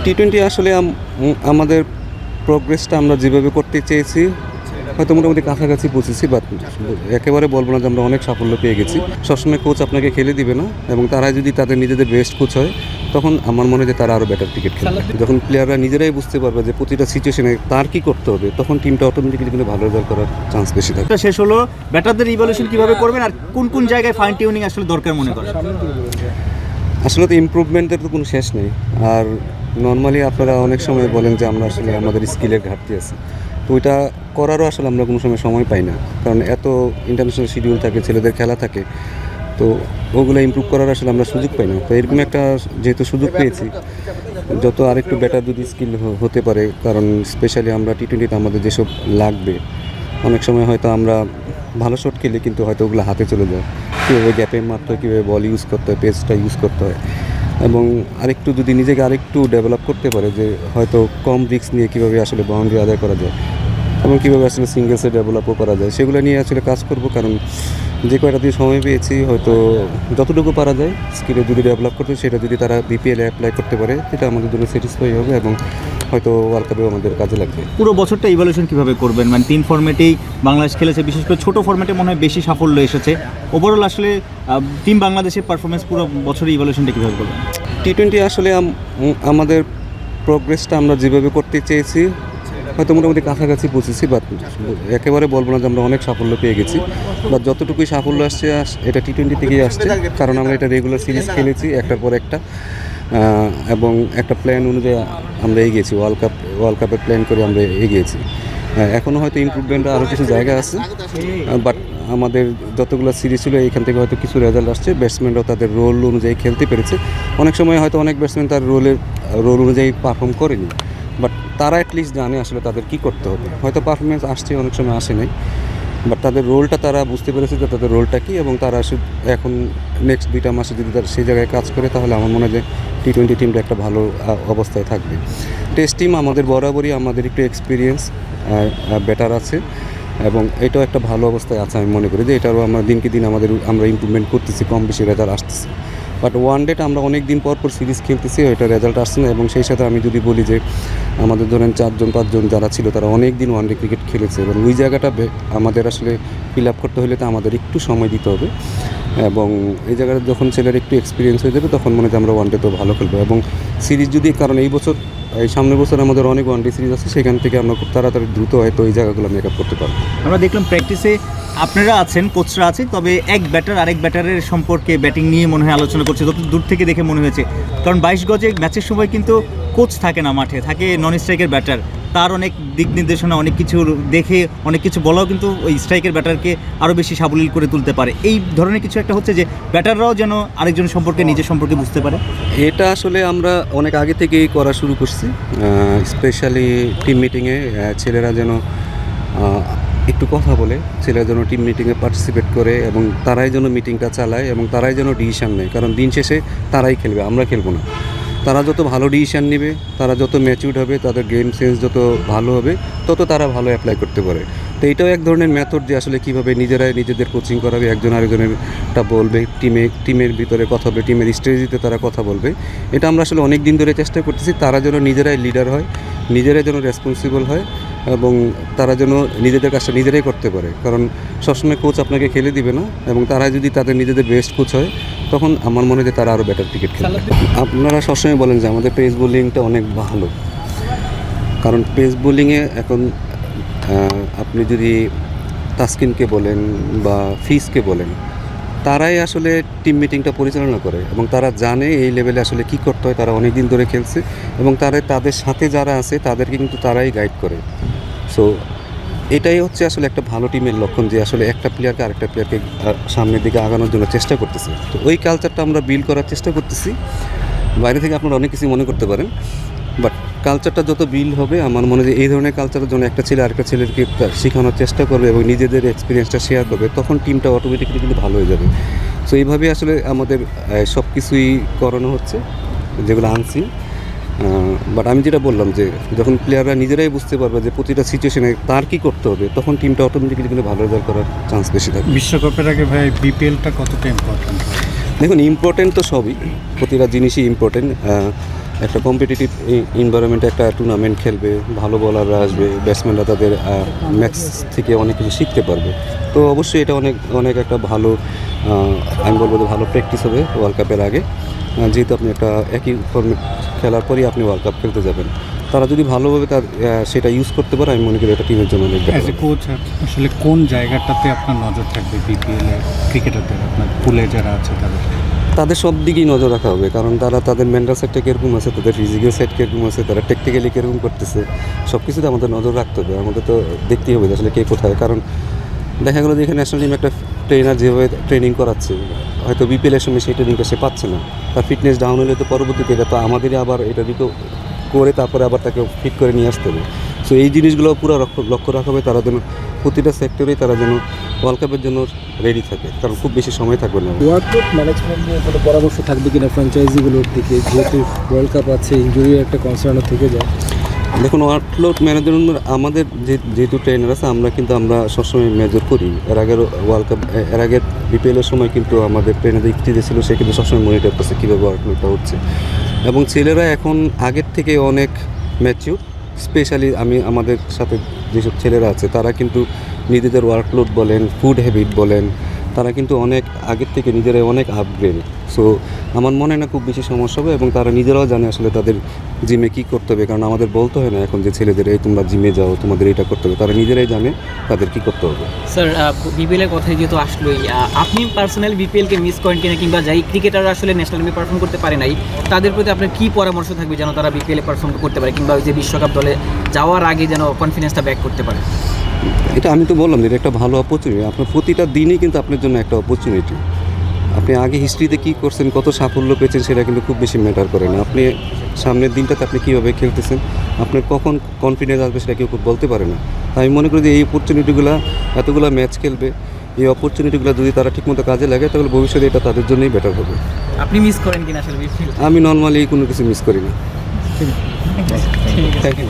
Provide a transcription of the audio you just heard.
টি-20 আসলে আমাদের প্রোগ্রেসটা আমরা যেভাবে করতে চেয়েছি হয়তো মোটামুটি কাছাকাছি পৌঁছেছি, বাট একেবারে বলবো না যে আমরা অনেক সাফল্য পেয়ে গেছি। সবসময় কোচ আপনাকে খেলে দিবে না, এবং তারা যদি তাদের নিজেদের বেস্ট কোচ হয় তখন আমার মনে হয় যে তারা আরও বেটার ক্রিকেট খেলবে। যখন প্লেয়াররা নিজেরাই বুঝতে পারবে যে প্রতিটা সিচুয়েশনে তার কী করতে হবে, তখন টিমটা অটোমেটিক্যালি কিন্তু ভালো রেজাল্ট করার চান্স বেশি থাকে। শেষ হলো, ব্যাটারদের ইভ্যালুয়েশন কিভাবে করবেন আর কোন কোন জায়গায় ফাইন টিউনিং আসলে দরকার মনে করেন? আসলে তো ইমপ্রুভমেন্টের তো কোনো শেষ নেই। আর নর্মালি আপনারা অনেক সময় বলেন যে আমরা আসলে আমাদের স্কিলের ঘাটতি আছে, তো ওইটা করারও আসলে আমরা কোনো সময় পাই না, কারণ এত ইন্টারন্যাশনাল শিডিউল থাকে, ছেলেদের খেলা থাকে, তো ওগুলো ইমপ্রুভ করার আসলে আমরা সুযোগ পাই না। তো এরকম একটা যেহেতু সুযোগ পেয়েছি, যত আরেকটু বেটার যদি স্কিল হতে পারে, কারণ স্পেশালি আমরা টি-20তে আমাদের যেসব লাগবে, অনেক সময় হয়তো আমরা ভালো শট খেলি কিন্তু হয়তো ওগুলো হাতে চলে যায়, কীভাবে গ্যাপে মারতে হয়, কীভাবে বল ইউজ করতে হয়, পেসটা ইউজ করতে হয়, এবং আরেকটু যদি নিজেকে আরেকটু ডেভেলপ করতে পারে যে হয়তো কম রিস্ক নিয়ে কীভাবে আসলে বাউন্ডারি আদায় করা যায় এবং কীভাবে আসলে সিঙ্গেলসে ডেভেলপও করা যায়, সেগুলো নিয়ে আসলে কাজ করব। কারণ যে কয়টা দিয়ে সময় পেয়েছি, হয়তো যতটুকু পারা যায় স্কিলে যদি ডেভেলপ করতে, সেটা যদি তারা বিপিএলে অ্যাপ্লাই করতে পারে, সেটা আমাদের জন্য স্যাটিসফাই হবে এবং হয়তো ওয়ার্ল্ড কাপেও আমাদের কাজে লাগবে। পুরো বছরটা ইভ্যালুয়েশন কীভাবে করবেন? মানে 3 ফরম্যাটেই বাংলাদেশ খেলেছে, বিশেষ করে ছোটো ফরম্যাটে মনে হয় বেশি সাফল্য এসেছে। ওভারঅল আসলে টিম বাংলাদেশের পারফরমেন্স পুরো বছরের ইভ্যালুয়েশনটা কীভাবে করবেন? টি-20 আসলে আমাদের প্রোগ্রেসটা আমরা যেভাবে করতে চেয়েছি হয়তো মোটামুটি কাছাকাছি পৌঁছেছি, বাট একেবারে বলবো না যে আমরা অনেক সাফল্য পেয়ে গেছি। বা যতটুকুই সাফল্য আসছে এটা টি-20 থেকেই আসছে, কারণ আমরা এটা রেগুলার সিরিজ খেলেছি একটার পর একটা, এবং একটা প্ল্যান অনুযায়ী আমরা এগিয়েছি। ওয়ার্ল্ড কাপের প্ল্যান করে আমরা এগিয়েছি। এখনও হয়তো ইমপ্রুভমেন্টের আরও কিছু জায়গা আছে, বাট আমাদের যতগুলো সিরিজ ছিল এইখান থেকে হয়তো কিছু রেজাল্ট আসছে। ব্যাটসম্যানরাও তাদের রোল অনুযায়ী খেলতে পেরেছে। অনেক সময় হয়তো অনেক ব্যাটসম্যান তার রোল অনুযায়ী পারফর্ম করেনি, বাট তারা অ্যাটলিস্ট জানে আসলে তাদের কী করতে হবে। হয়তো পারফরমেন্স আসছে, অনেক সময় আসে নাই, বাট তাদের রোলটা তারা বুঝতে পেরেছে যে তাদের রোলটা কী, এবং তারা এখন নেক্সট 2টা মাসে যদি তারা সেই জায়গায় কাজ করে, তাহলে আমার মনে হয় যে টি-20 টিমটা একটা ভালো অবস্থায় থাকবে। টেস্ট টিম আমাদের বরাবরই আমাদের একটু এক্সপিরিয়েন্স বেটার আছে, এবং এটাও একটা ভালো অবস্থায় আছে। আমি মনে করি যে এটারও আমরা দিনকে দিন আমরা ইমপ্রুভমেন্ট করতেছি, কম বেশি রেজাল্ট আসতেছে। বাট ওয়ান ডেটা আমরা অনেক দিন পর সিরিজ খেলতেছি, ওইটা রেজাল্ট আসছে না। এবং সেই সাথে আমি যদি বলি যে আমাদের ধরেন 4-5 জন যারা ছিল, তারা অনেক দিন ওয়ান ডে ক্রিকেট খেলেছে, এবং ওই জায়গাটা আমাদের আসলে ফিল আপ করতে হলে তো আমাদের একটু সময় দিতে হবে, এবং এই জায়গাটা যখন ছেলের একটু এক্সপিরিয়েন্স হয়ে যাবে, তখন মনে হয় আমরা ওয়ান ডেতেও ভালো খেলবো। এবং সিরিজ যদি, কারণ এই সামনের বছর আমাদের অনেক ওয়ান ডে সিরিজ আছে, সেখান থেকে আমরা খুব তাড়াতাড়ি দ্রুত হয়তো এই জায়গাগুলো মেক আপ করতে পারবো। আমরা দেখলাম প্র্যাকটিসে আপনারা আছেন, কোচরা আছেন, তবে এক ব্যাটার আরেক ব্যাটারের সম্পর্কে ব্যাটিং নিয়ে মনে হয় আলোচনা করছে, যত দূর থেকে দেখে মনে হয়েছে। কারণ 22 গজে ম্যাচের সময় কিন্তু কোচ থাকে না মাঠে, থাকে নন স্ট্রাইকের ব্যাটার। তার অনেক দিক নির্দেশনা, অনেক কিছু দেখে অনেক কিছু বলাও কিন্তু ওই স্ট্রাইকের ব্যাটারকে আরও বেশি সাবলীল করে তুলতে পারে। এই ধরনের কিছু একটা হচ্ছে যে ব্যাটাররাও যেন আরেকজন সম্পর্কে, নিজের সম্পর্কে বুঝতে পারে। এটা আসলে আমরা অনেক আগে থেকেই করা শুরু করছি, স্পেশালি টিম মিটিংয়ে ছেলেরা যেন একটু কথা বলে, ছেলেরা যেন টিম মিটিংয়ে পার্টিসিপেট করে, এবং তারাই যেন মিটিংটা চালায়, এবং তারাই যেন ডিসিশান নেয়। কারণ দিন শেষে তারাই খেলবে, আমরা খেলবো না। তারা যত ভালো ডিসিশান নেবে, তারা যত ম্যাচিউরড হবে, তাদের গেম সেন্স যত ভালো হবে, তত তারা ভালো অ্যাপ্লাই করতে পারে। তো এইটাও এক ধরনের মেথড যে আসলে কীভাবে নিজেরাই নিজেদের কোচিং করাবে, একজন আরেকজনেরটা বলবে, টিমের ভিতরে কথা হবে, টিমের স্ট্র্যাটেজিতে তারা কথা বলবে। এটা আমরা আসলে অনেক দিন ধরে চেষ্টা করতেছি, তারা যেন নিজেরাই লিডার হয়, নিজেরাই যেন রেসপন্সিবল হয়, এবং তারা যেন নিজেদের কাজটা নিজেরাই করতে পারে। কারণ সবসময় কোচ আপনাকে খেলে দিবে না, এবং তারা যদি তাদের নিজেদের বেস্ট কোচ হয়, তখন আমার মনে হয় যে তারা আরও বেটার ক্রিকেট খেলবে। আপনারা সবসময় বলেন যে আমাদের পেস বোলিংটা অনেক ভালো, কারণ পেস বোলিংয়ে এখন আপনি যদি তাসকিনকে বলেন বা ফিজকে বলেন, তারাই আসলে টিম মিটিংটা পরিচালনা করে, এবং তারা জানে এই লেভেলে আসলে কী করতে হয়। তারা অনেক দিন ধরে খেলছে, এবং তাদের সাথে যারা আছে তাদেরকে কিন্তু তারাই গাইড করে। সো এটাই হচ্ছে আসলে একটা ভালো টিমের লক্ষণ, যে আসলে একটা প্লেয়ারকে আরেকটা প্লেয়ারকে সামনের দিকে আগানোর জন্য চেষ্টা করতেছে। তো ওই কালচারটা আমরা বিল্ড করার চেষ্টা করতেছি। বাইরে থেকে আপনারা অনেক কিছু মনে করতে পারেন, বাট কালচারটা যত বিল্ড হবে, আমার মনে হয় এই ধরনের কালচারের জন্য একটা ছেলে আরেকটা ছেলেকে শেখানোর চেষ্টা করবে এবং নিজেদের এক্সপিরিয়েন্সটা শেয়ার করবে, তখন টিমটা অটোমেটিক্যালি কিন্তু ভালো হয়ে যাবে। সো এইভাবেই আসলে আমাদের সব কিছুই করানো হচ্ছে, যেগুলো আনছি। বাট আমি যেটা বললাম যে যখন প্লেয়াররা নিজেরাই বুঝতে পারবে যে প্রতিটা সিচুয়েশনে তার কী করতে হবে, তখন টিমটা অটোমেটিক্যালি কিন্তু ভালো রেজাল্ট করার চান্স বেশি থাকে। বিশ্বকাপের আগে ভাই বিপিএলটা কতটা ইম্পর্টেন্ট? দেখুন, ইম্পর্টেন্ট তো সবই, প্রতিটা জিনিসই ইম্পর্টেন্ট। একটা কম্পিটিটিভ এনভায়রনমেন্টে একটা টুর্নামেন্ট খেলবে, ভালো বলাররা আসবে, ব্যাটসম্যানরা তাদের ম্যাচ থেকে অনেক কিছু শিখতে পারবে। তো অবশ্যই এটা অনেক অনেক একটা ভালো আমি বলবো যে ভালো প্র্যাকটিস হবে ওয়ার্ল্ড কাপের আগে, যেহেতু আপনি একটা একই ফর্মেট খেলার পরই আপনি ওয়ার্ল্ড কাপ খেলতে যাবেন। তারা যদি ভালোভাবে তার সেটা ইউজ করতে পারে, আমি মনে করি এটা টিমের জন্য অনেক অ্যাজ এ কোচ আসলে কোন জায়গাটাতে আপনার নজর থাকবে বিপিএল এর ক্রিকেটারদের, আপনার পুলে যারা আছে তাদের সব দিকেই নজর রাখা হবে, কারণ তারা তাদের মেন্টাল সাইডটা কীরকম আছে, তাদের ফিজিক্যাল সাইড কীরকম আছে, তারা টেকনিক্যালি কীরকম করতেছে, সব কিছুতে আমাদের নজর রাখতে হবে। আমাদের তো দেখতেই হবে যে আসলে কে কোথায়। কারণ দেখা গেলো যে এখানে ন্যাশনাল টিম একটা ট্রেনার যেভাবে ট্রেনিং করাচ্ছে, হয়তো বিপিএলের সময় সেই ট্রেনিংটা সে পাচ্ছে না, তার ফিটনেস ডাউন হলে তো পরবর্তীতে এটা তো আমাদেরই আবার এটা করে তারপরে আবার তাকে ফিট করে নিয়ে আসতে হবে। সো এই জিনিসগুলো পুরো লক্ষ্য রাখা হবে, তারা যেন প্রতিটা সেক্টরেই তারা যেন ওয়ার্ল্ড কাপের জন্য রেডি থাকে, কারণ খুব বেশি সময় থাকবে না। ওয়ার্কআউট ম্যানেজমেন্ট নিয়ে কোনো পরামর্শ থাকবে কিনা ফ্র্যাঞ্চাইজিগুলোর দিকে, যেহেতু ওয়ার্ল্ড কাপ আছে, ইনজুরির একটা কনসার্নও থেকে যায়? দেখুন, ওয়ার্কলোড ম্যানেজমেন্ট আমাদের যেহেতু ট্রেনার আছে, আমরা সবসময় মেজর করি। ওয়ার্ল্ড কাপ এর আগের বিপিএলের সময় কিন্তু আমাদের ট্রেনার ইফতি ছিল, সে কিন্তু সবসময় মনিটর করছে কীভাবে ওয়ার্কলোডটা হচ্ছে। এবং ছেলেরা এখন আগের থেকে অনেক ম্যাচিউর, স্পেশালি আমাদের সাথে যেসব ছেলেরা আছে তারা কিন্তু নিজেদের ওয়ার্কলোড বলেন, ফুড হ্যাবিট বলেন, তারা কিন্তু অনেক আগের থেকে নিজেরাই অনেক আপগ্রেড। সো আমার মনে হয় না খুব বেশি সমস্যা হবে, এবং তারা নিজেরাও জানে আসলে তাদের জিমে কী করতে হবে। কারণ আমাদের বলতে হয় না এখন যে ছেলেদের এই তোমরা জিমে যাও, তোমাদের এটা করতে হবে, তারা নিজেরাই জানে তাদের কী করতে হবে। স্যার, বিপিএলের কথাই যেহেতু আসলোই, আপনি পার্সোনালি বিপিএলকে মিস করেন কিনা, কিংবা যাই ক্রিকেটাররা আসলে ন্যাশনাল টিমে পারফর্ম করতে পারে নাই, তাদের প্রতি আপনার কী পরামর্শ থাকবে যেন তারা বিপিএলে পারফর্ম করতে পারে, কিংবা ওই যে বিশ্বকাপ দলে যাওয়ার আগে যেন কনফিডেন্সটা ব্যাক করতে পারে? এটা আমি তো বললাম যে এটা একটা ভালো অপরচুনিটি। আপনার প্রতিটা দিনই কিন্তু আপনার জন্য একটা অপরচুনিটি। আপনি আগে হিস্ট্রিতে কী করছেন, কত সাফল্য পেয়েছেন, সেটা কিন্তু খুব বেশি ম্যাটার করে না। আপনি সামনের দিনটাতে আপনি কীভাবে খেলতেছেন, আপনার কখন কনফিডেন্স আসবে সেটা কেউ বলতে পারে না। আমি মনে করি যে এই অপরচুনিটিগুলো, এতগুলো ম্যাচ খেলবে, এই অপরচুনিটিগুলো যদি তারা ঠিকমতো কাজে লাগে, তাহলে ভবিষ্যতে এটা তাদের জন্যই বেটার হবে। আপনি মিস করেন কিনা আসলে বিপিএল? আমি নর্মালি কোনো কিছু মিস করি না। Thank you.